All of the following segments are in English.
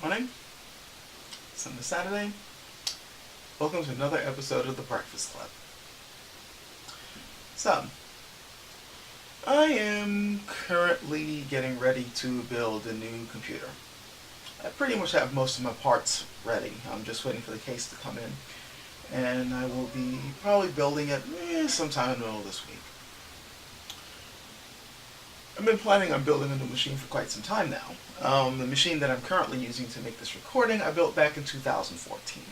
Morning, Sunday, Saturday. Welcome to another episode of the Breakfast Club. So, I am currently getting ready to build a new computer. I pretty much have most of my parts ready. I'm just waiting for the case to come in, and I will be probably building it sometime in the middle of this week. I've been planning on building a new machine for quite some time now. The machine that I'm currently using to make this recording, I built back in 2014.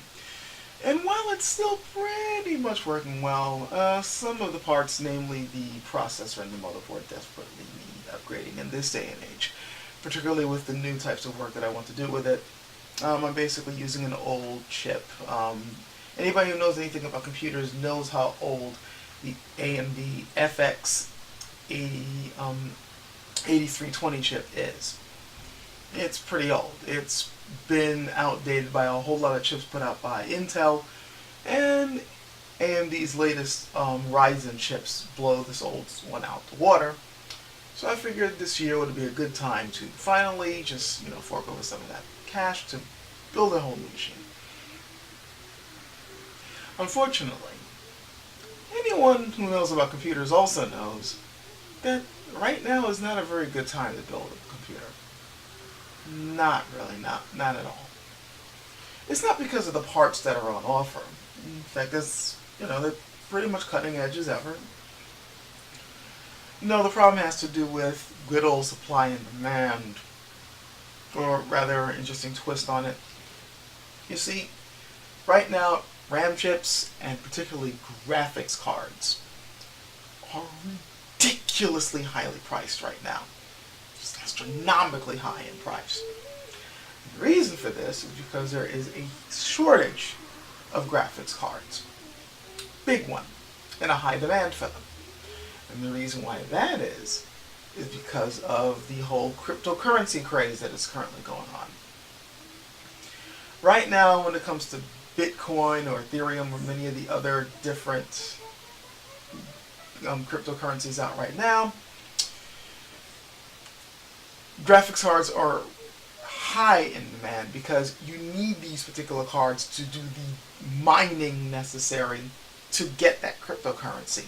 And while it's still pretty much working well, some of the parts, namely the processor and the motherboard, desperately need upgrading in this day and age, particularly with the new types of work that I want to do with it. I'm basically using an old chip. Anybody who knows anything about computers knows how old the AMD FX 8320 chip is. It's pretty old. It's been outdated by a whole lot of chips put out by Intel, and AMD's latest Ryzen chips blow this old one out the water. So I figured this year would be a good time to finally just, fork over some of that cash to build a whole new machine. Unfortunately, anyone who knows about computers also knows that right now is not a very good time to build a computer. Not really, not at all. It's not because of the parts that are on offer. In fact, they're pretty much cutting edge as ever. No, the problem has to do with good old supply and demand, or rather, interesting twist on it. You see, right now, RAM chips and particularly graphics cards are ridiculously highly priced right now. Just astronomically high in price. The reason for this is because there is a shortage of graphics cards. Big one, and a high demand for them. And the reason why that is because of the whole cryptocurrency craze that is currently going on. Right now, when it comes to Bitcoin or Ethereum or many of the other different cryptocurrencies out right now, graphics cards are high in demand because you need these particular cards to do the mining necessary to get that cryptocurrency.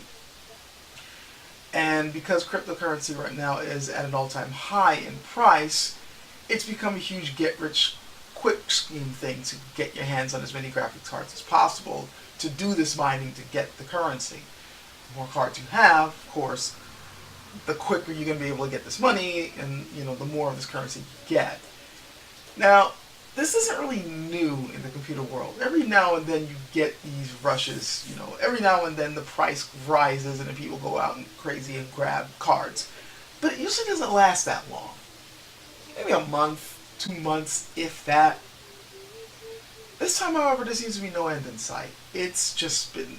And because cryptocurrency right now is at an all-time high in price, it's become a huge get-rich-quick scheme thing to get your hands on as many graphics cards as possible to do this mining to get the currency. The more cards you have, of course, the quicker you're going to be able to get this money, and the more of this currency you get. Now, this isn't really new in the computer world. Every now and then you get these rushes. Every now and then the price rises and then people go out and crazy and grab cards. But it usually doesn't last that long. Maybe a month, 2 months, if that. This time, however, there seems to be no end in sight. It's just been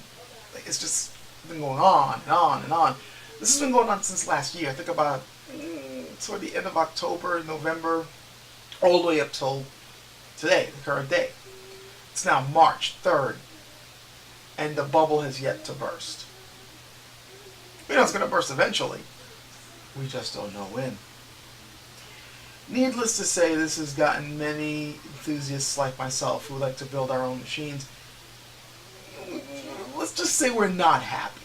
going on and on and on. This has been going on since last year. I think about toward the end of October, November, all the way up till today, the current day. It's now March 3rd, and the bubble has yet to burst. We know it's going to burst eventually. We just don't know when. Needless to say, this has gotten many enthusiasts like myself who like to build our own machines. Let's just say we're not happy.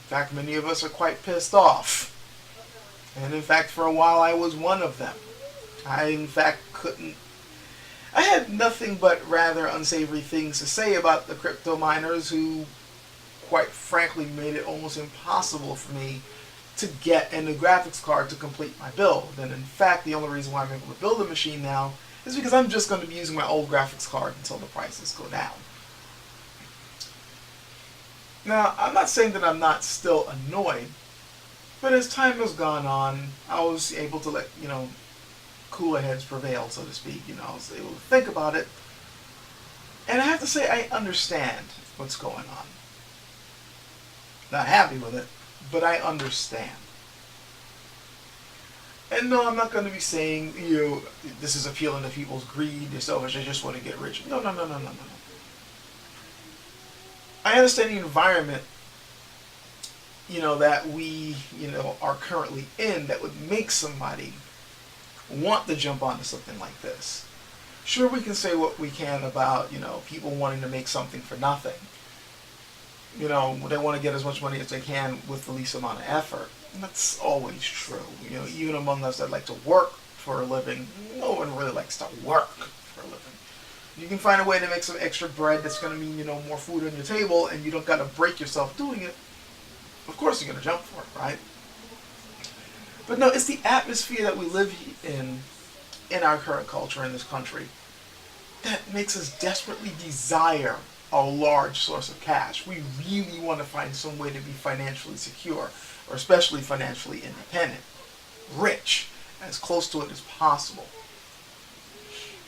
In fact, many of us are quite pissed off. And in fact, for a while I was one of them. I had nothing but rather unsavory things to say about the crypto miners who, quite frankly, made it almost impossible for me to get a new graphics card to complete my build. And in fact, the only reason why I'm able to build a machine now is because I'm just going to be using my old graphics card until the prices go down. Now, I'm not saying that I'm not still annoyed, but as time has gone on, I was able to let, cooler heads prevail, so to speak. I was able to think about it. And I have to say, I understand what's going on. Not happy with it, but I understand. And no, I'm not going to be saying, this is appealing to people's greed, they're selfish, they just want to get rich. No. I understand the environment, that we, are currently in that would make somebody want to jump onto something like this. Sure, we can say what we can about, people wanting to make something for nothing. They want to get as much money as they can with the least amount of effort. And that's always true. Even among us that like to work for a living, no one really likes to work for a living. You can find a way to make some extra bread that's going to mean, more food on your table, and you don't got to break yourself doing it. Of course you're going to jump for it, right? But no, it's the atmosphere that we live in our current culture in this country that makes us desperately desire a large source of cash. We really want to find some way to be financially secure, or especially financially independent, rich, as close to it as possible.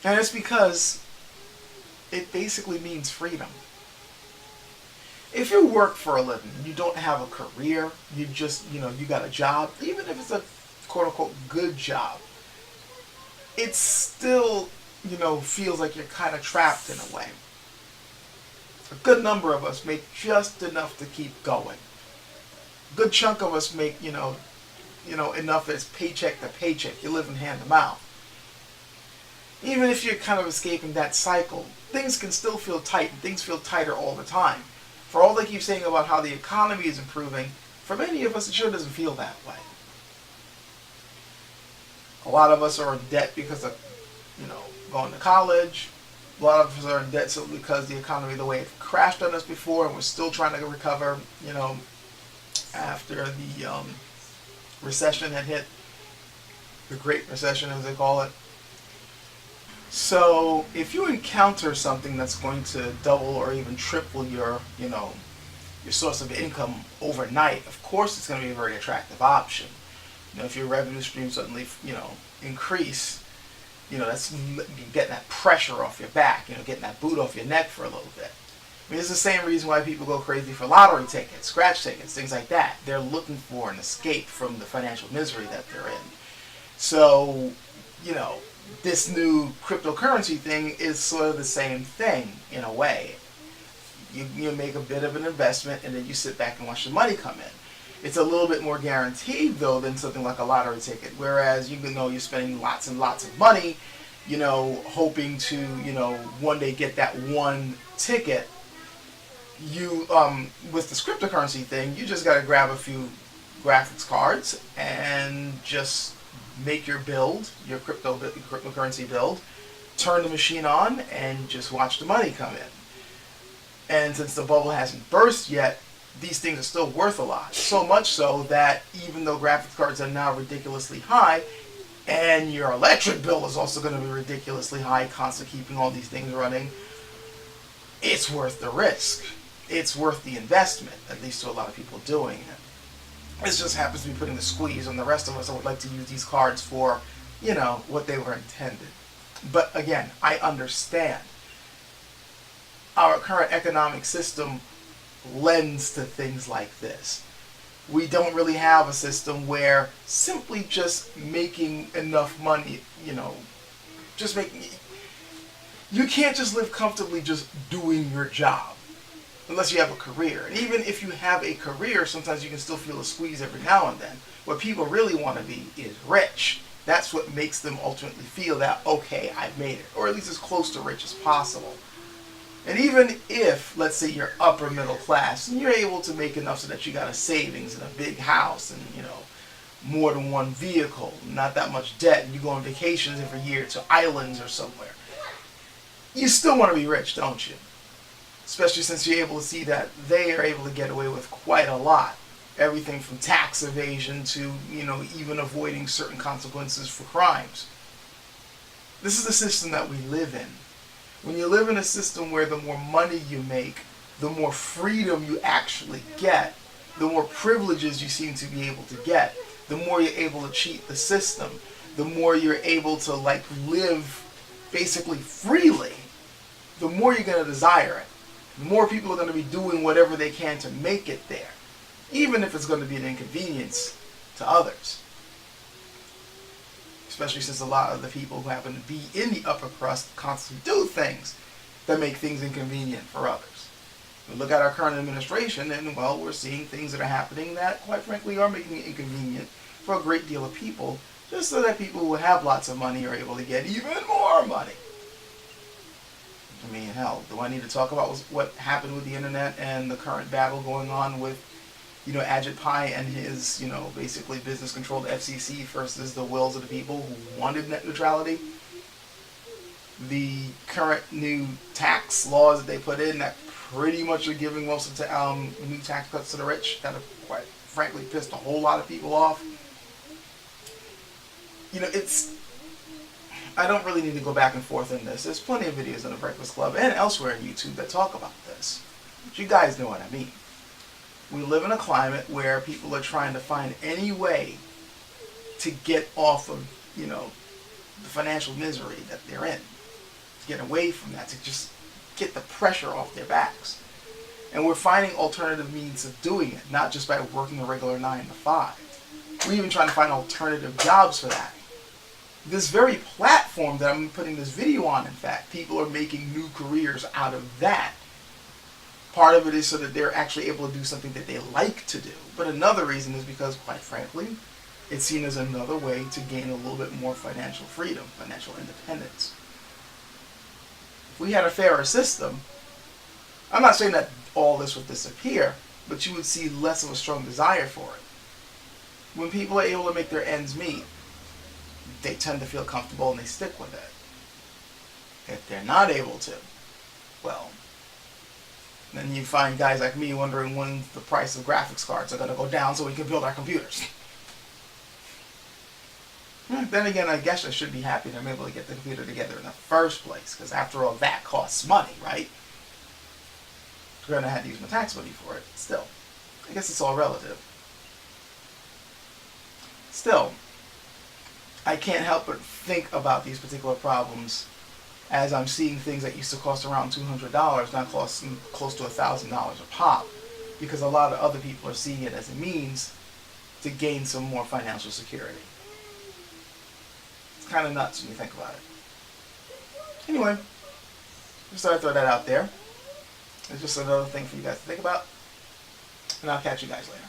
And it's because it basically means freedom. If you work for a living, you don't have a career, you just, you got a job, even if it's a quote unquote good job, it still, feels like you're kind of trapped in a way. A good number of us make just enough to keep going. A good chunk of us make, enough as paycheck to paycheck. You're living hand to mouth. Even if you're kind of escaping that cycle, things can still feel tight, and things feel tighter all the time. For all they keep saying about how the economy is improving, for many of us it sure doesn't feel that way. A lot of us are in debt because of, going to college. A lot of us are in debt simply because the economy, the way it crashed on us before, and we're still trying to recover, after the recession had hit, the Great Recession as they call it. So if you encounter something that's going to double or even triple your source of income overnight, of course it's going to be a very attractive option. If your revenue stream suddenly, increase, that's getting that pressure off your back, getting that boot off your neck for a little bit. I mean, it's the same reason why people go crazy for lottery tickets, scratch tickets, things like that. They're looking for an escape from the financial misery that they're in. So, this new cryptocurrency thing is sort of the same thing in a way. You make a bit of an investment and then you sit back and watch the money come in. It's a little bit more guaranteed though than something like a lottery ticket. Whereas you're spending lots and lots of money, hoping to, one day get that one ticket. You with this cryptocurrency thing, you just gotta grab a few graphics cards and just make your build, your cryptocurrency build, turn the machine on, and just watch the money come in. And since the bubble hasn't burst yet, these things are still worth a lot. So much so that even though graphics cards are now ridiculously high, and your electric bill is also going to be ridiculously high, constantly keeping all these things running, it's worth the risk. It's worth the investment, at least to a lot of people doing it. This just happens to be putting the squeeze on the rest of us that would like to use these cards for, what they were intended. But again, I understand. Our current economic system lends to things like this. We don't really have a system where simply just making enough money, you can't just live comfortably just doing your job. Unless you have a career. And even if you have a career, sometimes you can still feel a squeeze every now and then. What people really want to be is rich. That's what makes them ultimately feel that, okay, I've made it. Or at least as close to rich as possible. And even if, let's say, you're upper middle class, and you're able to make enough so that you got a savings and a big house and, more than one vehicle, not that much debt, and you go on vacations every year to islands or somewhere, you still want to be rich, don't you? Especially since you're able to see that they are able to get away with quite a lot. Everything from tax evasion to, even avoiding certain consequences for crimes. This is the system that we live in. When you live in a system where the more money you make, the more freedom you actually get, the more privileges you seem to be able to get, the more you're able to cheat the system, the more you're able to live basically freely, the more you're going to desire it. The more people are going to be doing whatever they can to make it there, even if it's going to be an inconvenience to others. Especially since a lot of the people who happen to be in the upper crust constantly do things that make things inconvenient for others. We look at our current administration and, we're seeing things that are happening that, quite frankly, are making it inconvenient for a great deal of people just so that people who have lots of money are able to get even more money. I mean, hell, do I need to talk about what happened with the internet and the current battle going on with, Ajit Pai and his, basically business-controlled FCC versus the wills of the people who wanted net neutrality? The current new tax laws that they put in that pretty much are giving most of the new tax cuts to the rich that have, quite frankly, pissed a whole lot of people off. I don't really need to go back and forth in this. There's plenty of videos on the Breakfast Club and elsewhere on YouTube that talk about this. But you guys know what I mean. We live in a climate where people are trying to find any way to get off of, the financial misery that they're in. To get away from that, to just get the pressure off their backs. And we're finding alternative means of doing it, not just by working a regular 9 to 5. We're even trying to find alternative jobs for that. This very platform that I'm putting this video on, in fact, people are making new careers out of that. Part of it is so that they're actually able to do something that they like to do. But another reason is because, quite frankly, it's seen as another way to gain a little bit more financial freedom, financial independence. If we had a fairer system, I'm not saying that all this would disappear, but you would see less of a strong desire for it. When people are able to make their ends meet, they tend to feel comfortable and they stick with it. If they're not able to, well, then you find guys like me wondering when the price of graphics cards are going to go down so we can build our computers. Then again, I guess I should be happy that I'm able to get the computer together in the first place, because after all, that costs money, right? Granted, I had to use my tax money for it. Still, I guess it's all relative. Still, I can't help but think about these particular problems as I'm seeing things that used to cost around $200 now costing close to $1,000 a pop, because a lot of other people are seeing it as a means to gain some more financial security. It's kind of nuts when you think about it. Anyway, just thought I'd throw that out there. It's just another thing for you guys to think about, and I'll catch you guys later.